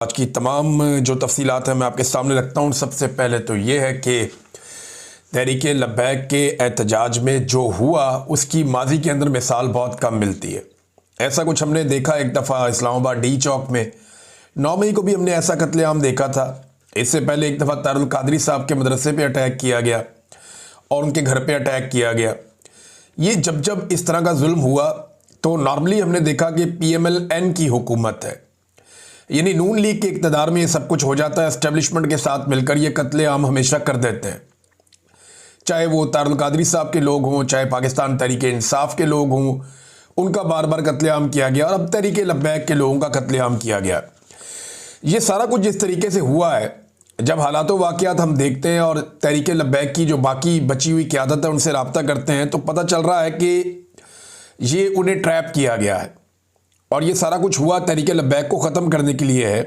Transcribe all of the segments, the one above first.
आज की तमाम जो तफसीलात हैं मैं आपके सामने रखता हूँ। सबसे पहले तो ये है कि तहरीक लब्बैक के एहतजाज में जो हुआ उसकी माजी के अंदर मिसाल बहुत कम मिलती है। ऐसा कुछ हमने देखा एक दफ़ा इस्लामाबाद डी चौक में 9 मई को भी हमने ऐसा कत्लेआम देखा था। इससे पहले एक दफ़ा तारुल कादरी साहब के मदरसे पे अटैक किया गया और उनके घर पे अटैक किया गया। ये जब जब इस तरह का जुल्म हुआ तो नॉर्मली हमने देखा कि PMLN की हुकूमत है, यानी नून लीग के इक़्तिदार में ये सब कुछ हो जाता है। एस्टेब्लिशमेंट के साथ मिलकर ये कत्लेआम हमेशा कर देते हैं, चाहे वो तारुल कादरी साहब के लोग हों, चाहे पाकिस्तान तहरीक इंसाफ के लोग हों, उनका बार बार कत्लेआम किया गया और अब तहरीक लब्बैक के लोगों का कत्लेआम किया गया। ये सारा कुछ जिस तरीके से हुआ है, जब हालात वाक़ियात हम देखते हैं और तहरीक लब्बैक की जो बाकी बची हुई क़यादत है उनसे रब्ता करते हैं तो पता चल रहा है कि ये उन्हें ट्रैप किया गया है और ये सारा कुछ हुआ तहरीक लब्बैक को ख़त्म करने के लिए है।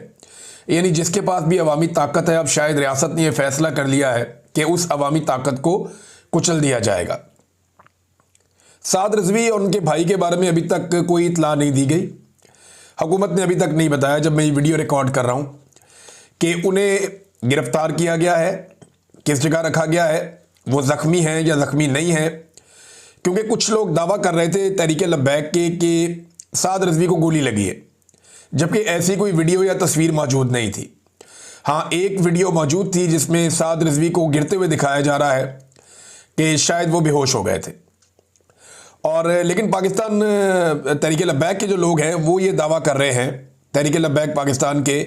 यानी जिसके पास भी अवामी ताकत है, अब शायद रियासत ने यह फैसला कर लिया है कि उस अवामी ताकत को कुचल दिया जाएगा। साद रिजवी और उनके भाई के बारे में अभी तक कोई इतला नहीं दी गई। हुकूमत ने अभी तक नहीं बताया, जब मैं ये वीडियो रिकॉर्ड कर रहा हूँ, कि उन्हें गिरफ्तार किया गया है, किस जगह रखा गया है, वो ज़ख्मी हैं या ज़ख्मी नहीं है। क्योंकि कुछ लोग दावा कर रहे थे तहरीक लब्बैक के कि साद रिजवी को गोली लगी है, जबकि ऐसी कोई वीडियो या तस्वीर मौजूद नहीं थी। हाँ, एक वीडियो मौजूद थी जिसमें साद रिजवी को गिरते हुए दिखाया जा रहा है कि शायद वो बेहोश हो गए थे। और लेकिन पाकिस्तान तहरीक लब्बैक के जो लोग हैं वो ये दावा कर रहे हैं, तहरीक लब्बैक पाकिस्तान के,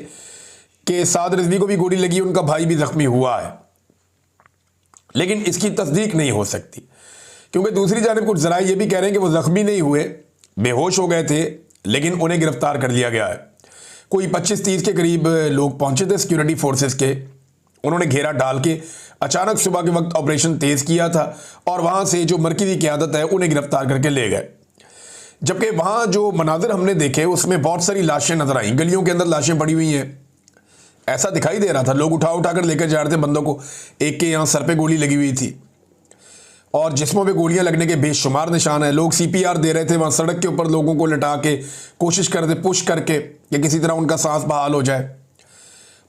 कि साद रिजवी को भी गोली लगी, उनका भाई भी ज़ख्मी हुआ है। लेकिन इसकी तस्दीक नहीं हो सकती, क्योंकि दूसरी जानिब कुछ ज़राए ये भी कह रहे हैं कि वो ज़ख्मी नहीं हुए, बेहोश हो गए थे, लेकिन उन्हें गिरफ्तार कर लिया गया है। कोई 25-30 के करीब लोग पहुंचे थे सिक्योरिटी फोर्सेस के, उन्होंने घेरा डाल के अचानक सुबह के वक्त ऑपरेशन तेज़ किया था और वहां से जो मरकज़ी क़यादत है उन्हें गिरफ्तार करके ले गए। जबकि वहां जो मनाजिर हमने देखे उसमें बहुत सारी लाशें नजर आई, गलियों के अंदर लाशें पड़ी हुई हैं। ऐसा दिखाई दे रहा था, लोग उठा उठा कर लेकर जा रहे थे बंदों को। एक के यहाँ सर पे गोली लगी हुई थी और जिस्मों पे गोलियां लगने के बेशुमार निशान है। लोग CPR दे रहे थे वहाँ सड़क के ऊपर, लोगों को लटा के कोशिश कर रहे थे पुश करके कि किसी तरह उनका सांस बहाल हो जाए।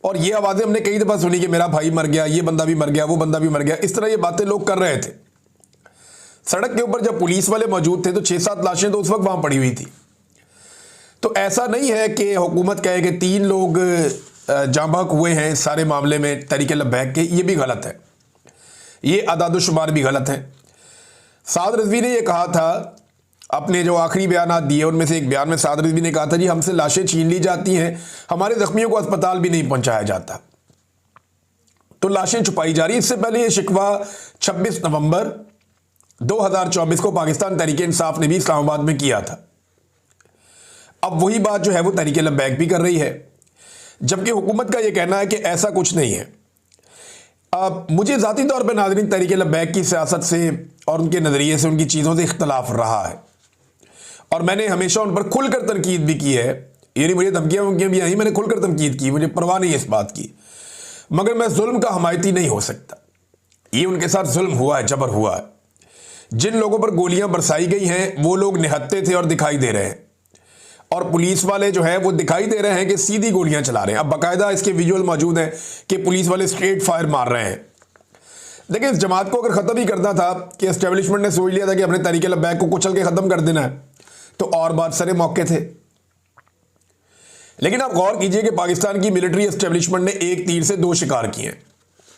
और ये आवाज़ें हमने कई दफ़ा सुनी कि मेरा भाई मर गया, ये बंदा भी मर गया, वो बंदा भी मर गया। इस तरह ये बातें लोग कर रहे थे। सड़क के ऊपर जब पुलिस वाले मौजूद थे तो 6-7 लाशें तो उस वक्त वहाँ पड़ी हुई थी। तो ऐसा नहीं है कि हुकूमत कहे कि 3 लोग जाँ बहक हुए हैं सारे मामले में तहरीक लब्बैक के, ये भी गलत है, ये अदाद-ओ-शुमार भी गलत है। साद रिजवी ने यह कहा था, अपने जो आखिरी बयान दिए उनमें से एक बयान में साद रिजवी ने कहा था, जी हमसे लाशें छीन ली जाती हैं, हमारे जख्मियों को अस्पताल भी नहीं पहुंचाया जाता, तो लाशें छुपाई जा रही। इससे पहले यह शिकवा 26 नवंबर 2024 को पाकिस्तान तहरीक इंसाफ ने भी इस्लामाबाद में किया था। अब वही बात जो है वो तहरीक लब्बैक भी कर रही है, जबकि हुकूमत का यह कहना है कि ऐसा कुछ नहीं है। मुझे ज़ाती तौर पर नाज़रीन तहरीक लब्बैक की सियासत से और उनके नज़रिए से, उनकी चीज़ों से इख्तलाफ रहा है और मैंने हमेशा उन पर खुलकर तनकीद भी की है। यानी मुझे धमकियाँ वमकियाँ भी आई, मैंने खुलकर तनकीद की, मुझे परवाह नहीं है इस बात की, मगर मैं जुल्म का हमायती नहीं हो सकता। ये उनके साथ जुल्म हुआ है, जबर हुआ है। जिन लोगों पर गोलियाँ बरसाई गई हैं वो लोग निहत्ते थे और दिखाई दे रहे हैं, और पुलिस वाले जो है वो दिखाई दे रहे हैं कि सीधी गोलियां चला रहे हैं। अब बाकायदा इसके विजुअल मौजूद हैं कि पुलिस वाले स्ट्रेट फायर मार रहे हैं। देखिए, इस जमात को अगर ख़त्म ही करना था कि एस्टेब्लिशमेंट ने सोच लिया था कि अपने तहरीक लब्बैक को कुचल के ख़त्म कर देना है, तो और बात सारे मौके थे। लेकिन आप गौर कीजिए कि पाकिस्तान की मिलिट्री एस्टेब्लिशमेंट ने एक तीर से 2 शिकार किए।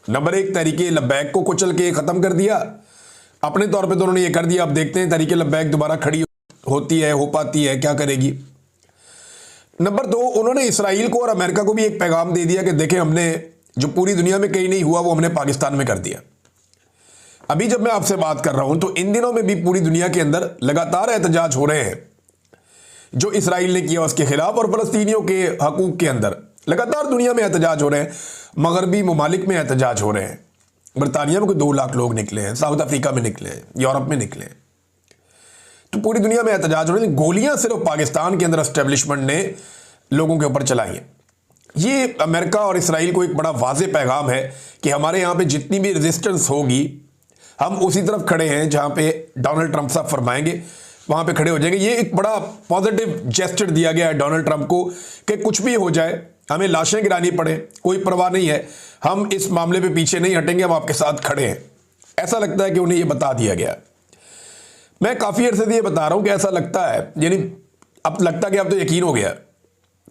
नंबर 1, तहरीक लब्बैक को कुचल के ख़त्म कर दिया, अपने तौर पर तो उन्होंने ये कर दिया। अब देखते हैं तहरीक लब्बैक दोबारा खड़ी होती है, हो पाती है, क्या करेगी। नंबर 2, उन्होंने इसराइल को और अमेरिका को भी एक पैगाम दे दिया कि देखें, हमने जो पूरी दुनिया में कहीं नहीं हुआ वो हमने पाकिस्तान में कर दिया। अभी जब मैं आपसे बात कर रहा हूं तो इन दिनों में भी पूरी दुनिया के अंदर लगातार एहतजाज हो रहे हैं जो इसराइल ने किया उसके खिलाफ, और फ़लस्तीनियों के हकूक़ के अंदर लगातार दुनिया में एहतजाज हो रहे हैं। मगरबी ममालिक में एहतजाज हो रहे हैं। बरतानिया में कोई 2 लाख लोग निकले हैं, साउथ अफ्रीका में निकले हैं, यूरोप में निकले हैं, तो पूरी दुनिया में एहतजाज हो रहे हैं। गोलियां सिर्फ पाकिस्तान के अंदर एस्टेब्लिशमेंट ने लोगों के ऊपर चलाई हैं। ये अमेरिका और इसराइल को एक बड़ा वाज़े पैगाम है कि हमारे यहाँ पे जितनी भी रेजिस्टेंस होगी हम उसी तरफ खड़े हैं जहाँ पे डोनाल्ड ट्रंप साहब फरमाएंगे वहाँ पे खड़े हो जाएंगे। ये एक बड़ा पॉजिटिव जेस्चर दिया गया है डोनाल्ड ट्रंप को कि कुछ भी हो जाए हमें लाशें गिरानी पड़े, कोई परवाह नहीं है, हम इस मामले पे पीछे नहीं हटेंगे, हम आपके साथ खड़े हैं। ऐसा लगता है कि उन्हें यह बता दिया गया। मैं काफ़ी अर्से से ये बता रहा हूं कि ऐसा लगता है, यानी अब लगता कि अब तो यकीन हो गया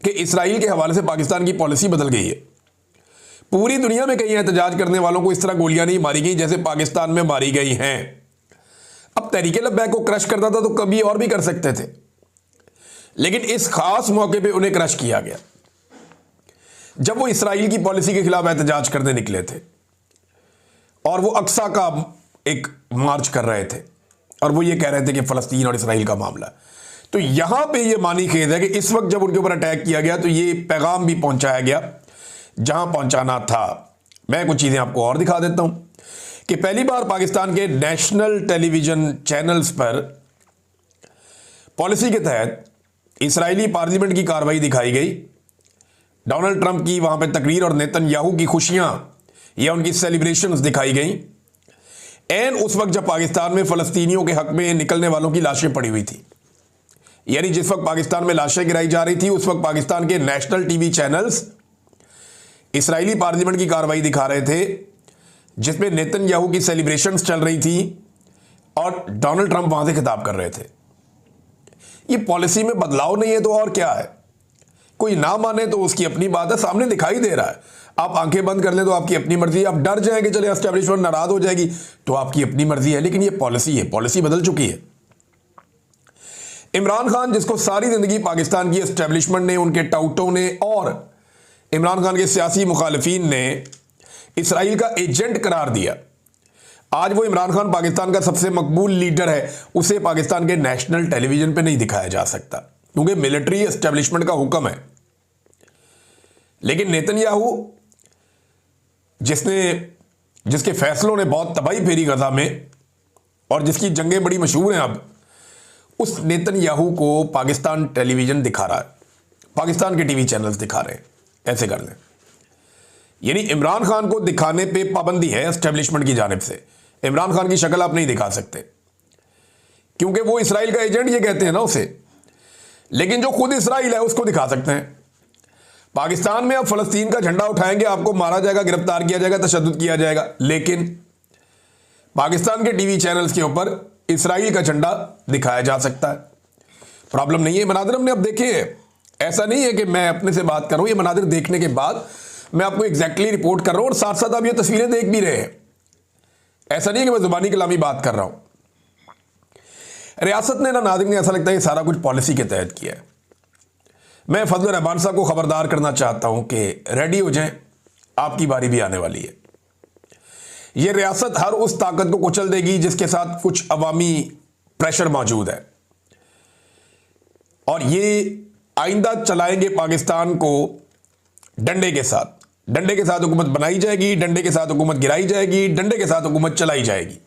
कि इसराइल के हवाले से पाकिस्तान की पॉलिसी बदल गई है। पूरी दुनिया में कहीं एहतजाज करने वालों को इस तरह गोलियां नहीं मारी गई जैसे पाकिस्तान में मारी गई हैं। अब तहरीके लब्बैक को क्रश करता था तो कभी और भी कर सकते थे, लेकिन इस खास मौके पे उन्हें क्रश किया गया जब वो इसराइल की पॉलिसी के खिलाफ एहतजाज करने निकले थे और वो अक्सा का एक मार्च कर रहे थे और वो ये कह रहे थे कि फ़लस्तीन और इसराइल का मामला। तो यहां पे ये मानी खेद है कि इस वक्त जब उनके ऊपर अटैक किया गया तो ये पैगाम भी पहुंचाया गया जहां पहुंचाना था। मैं कुछ चीज़ें आपको और दिखा देता हूं कि पहली बार पाकिस्तान के नेशनल टेलीविज़न चैनल्स पर पॉलिसी के तहत इसराइली पार्लियामेंट की कार्रवाई दिखाई गई। डोनाल्ड ट्रंप की वहां पर तकरीर और नेतन्याहू की खुशियां या उनकी सेलिब्रेशंस दिखाई गई एन उस वक्त जब पाकिस्तान में फ़लस्तीनियों के हक में निकलने वालों की लाशें पड़ी हुई थी। यानी जिस वक्त पाकिस्तान में लाशें गिराई जा रही थी उस वक्त पाकिस्तान के national TV channels Israeli parliament की कार्रवाई दिखा रहे थे जिसमें नेतन्याहू की सेलिब्रेशंस चल रही थी और डोनाल्ड ट्रंप वहां से खिताब कर रहे थे। ये पॉलिसी में बदलाव नहीं है तो और क्या है? कोई ना माने तो उसकी अपनी बात है, सामने दिखाई दे रहा है। आप आंखें बंद कर ले तो आपकी अपनी मर्जी है, आप डर जाएंगे चले एस्टेब्लिशमेंट नाराज हो जाएगी तो आपकी अपनी मर्जी है, लेकिन ये पॉलिसी है, पॉलिसी बदल चुकी है। इमरान खान जिसको सारी जिंदगी पाकिस्तान की एस्टेब्लिशमेंट ने, उनके टाउटों ने और इमरान खान के सियासी मुखालिफिन ने इसराइल का एजेंट करार दिया, आज वो इमरान खान पाकिस्तान का सबसे मकबूल लीडर है, उसे पाकिस्तान के नेशनल टेलीविजन पे नहीं दिखाया जा सकता क्योंकि मिलिट्री एस्टेब्लिशमेंट का हुक्म है। लेकिन नेतन्याहू जिसके फैसलों ने बहुत तबाही फेरी गजा में और जिसकी जंगें बड़ी मशहूर हैं, अब उस नेतन्याहू को पाकिस्तान टेलीविजन दिखा रहा है, पाकिस्तान के टीवी चैनल्स दिखा रहे हैं। ऐसे कर लें, यानी इमरान खान को दिखाने पे पाबंदी है एस्टेब्लिशमेंट की जानिब से। इमरान खान की शक्ल आप नहीं दिखा सकते क्योंकि वो इसराइल का एजेंट ये कहते हैं ना उसे, लेकिन जो खुद इसराइल है उसको दिखा सकते हैं। पाकिस्तान में अब फ़लस्तीन का झंडा उठाएंगे, आपको मारा जाएगा, गिरफ्तार किया जाएगा, तशद्दुद किया जाएगा, लेकिन पाकिस्तान के टीवी चैनल्स के ऊपर इसराइल का झंडा दिखाया जा सकता है। प्रॉब्लम नहीं है। मनादिर हमने अब देखे हैं, ऐसा नहीं है कि मैं अपने से बात कर रहा हूं, ये मनादिर देखने के बाद मैं आपको एग्जैक्टली रिपोर्ट कर रहा हूं और साथ साथ आप ये तस्वीरें देख भी रहे हैं। ऐसा नहीं है कि मैं जुबानी कलामी बात कर रहा हूं। रियासत ने ना नाज़रीन, ऐसा लगता है ये सारा कुछ पॉलिसी के तहत किया है। मैं फजल रहमान साहब को खबरदार करना चाहता हूं कि रेडी हो जाएं, आपकी बारी भी आने वाली है। यह रियासत हर उस ताकत को कुचल देगी जिसके साथ कुछ अवामी प्रेशर मौजूद है और ये आइंदा चलाएंगे पाकिस्तान को डंडे के साथ। डंडे के साथ हुकूमत बनाई जाएगी, डंडे के साथ हुकूमत गिराई जाएगी, डंडे के साथ हुकूमत चलाई जाएगी।